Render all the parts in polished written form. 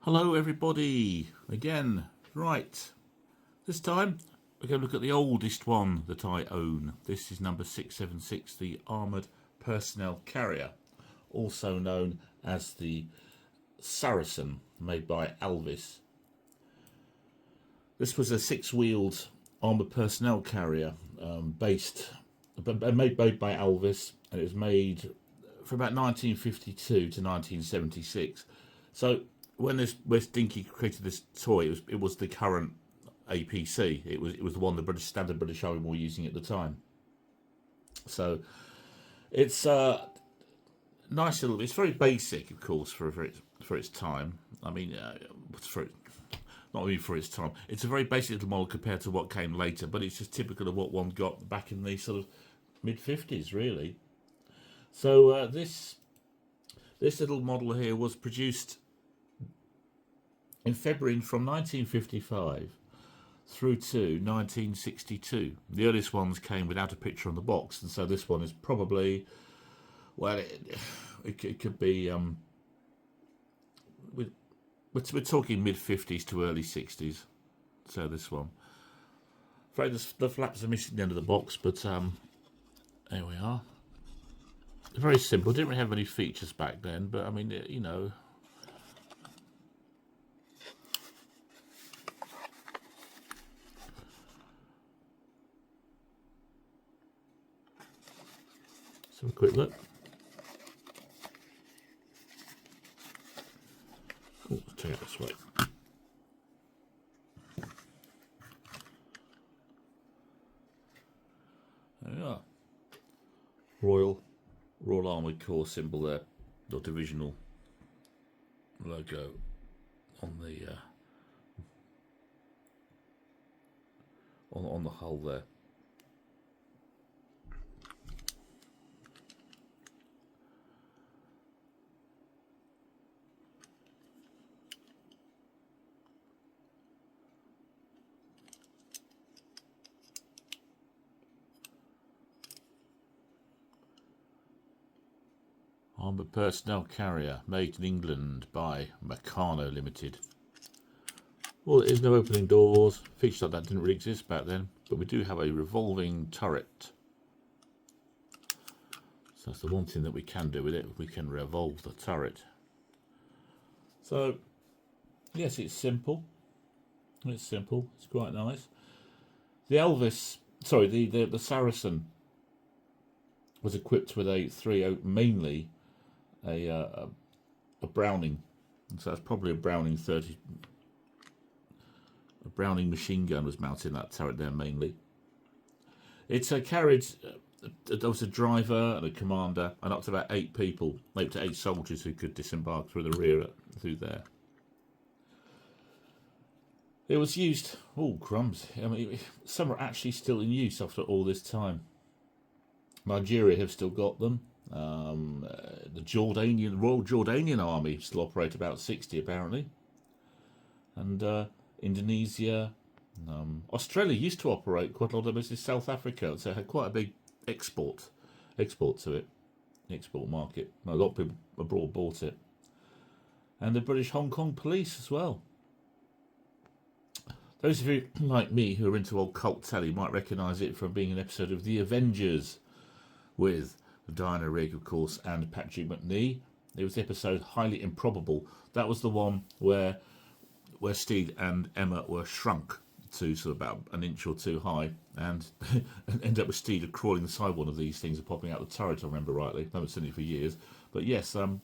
Hello everybody, again. Right, this time we're going to look at the oldest one that I own. This is number 676, the Armoured Personnel Carrier, also known as the Saracen, made by Alvis. This was a six-wheeled armoured personnel carrier made by Alvis, and it was made from about 1952 to 1976. So when Dinky created this toy, it was the current APC. It was the one the standard British Army were using at the time. So it's nice little. It's very basic, of course, for its time. I mean, not only for its time. It's a very basic little model compared to what came later, but it's just typical of what one got back in the sort of mid-50s, really. So this little model here was produced in February from 1955 through to 1962. The earliest ones came without a picture on the box, and so this one is probably, well, it could be, we're talking mid-50s to early 60s. So this one. Afraid the flaps are missing the end of the box, but there we are. Very simple. Didn't really have any features back then, but I mean, you know. Let's have a quick look. Oh, let's take it this way. There we are. Royal Armoured Corps symbol there, or divisional logo on the on the hull there. Armoured Personnel Carrier, made in England by Meccano Limited. Well, there is no opening doors. Features like that didn't really exist back then, but we do have a revolving turret. So that's the one thing that we can do with it. We can revolve the turret. So, yes, it's simple. It's simple. It's quite nice. The Saracen was equipped with a 3.0, mainly a Browning, so that's probably a Browning 30. A Browning machine gun was mounted in that turret there mainly. It's carried. There was a driver and a commander, and up to about 8 people, up to 8 soldiers who could disembark through the rear through there. It was used. Oh crumbs! I mean, some are actually still in use after all this time. Nigeria have still got them. The Royal Jordanian Army still operate about 60 apparently, and Indonesia, Australia used to operate quite a lot of this in South Africa, so it had quite a big export to it, export market. A lot of people abroad bought it, and the British Hong Kong Police as well. Those of you like me who are into old cult telly might recognise it from being an episode of The Avengers with Diana Rigg, of course, and Patrick McNee. It was the episode Highly Improbable. That was the one where Steed and Emma were shrunk to sort of about an inch or two high, and end up with Steed crawling inside one of these things and popping out the turret, if I remember rightly. I haven't seen it for years. But yes, a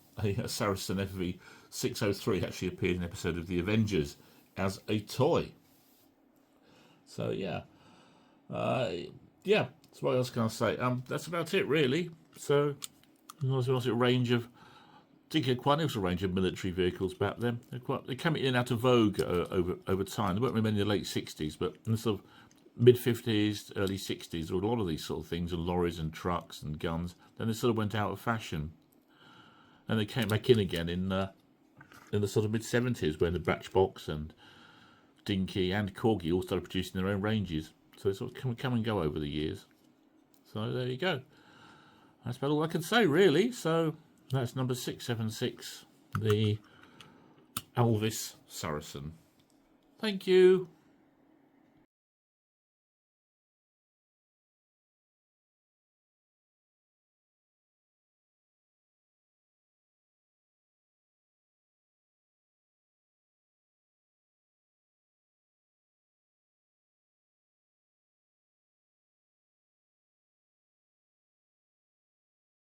Saracen FV 603 actually appeared in an episode of The Avengers as a toy. So yeah. So what else can I say? That's about it, really. So, there was a range of, Dinky had quite a range of military vehicles back then. They came in and out of vogue over time. There weren't really many in the late 60s, but in the sort of mid-50s, early 60s, there were a lot of these sort of things, and lorries and trucks and guns. Then they sort of went out of fashion. And they came back in again in the sort of mid-70s, when the Batchbox and Dinky and Corgi all started producing their own ranges. So it sort of come and go over the years. So there you go. That's about all I can say, really. So that's number 676, the Elvis Saracen. Thank you.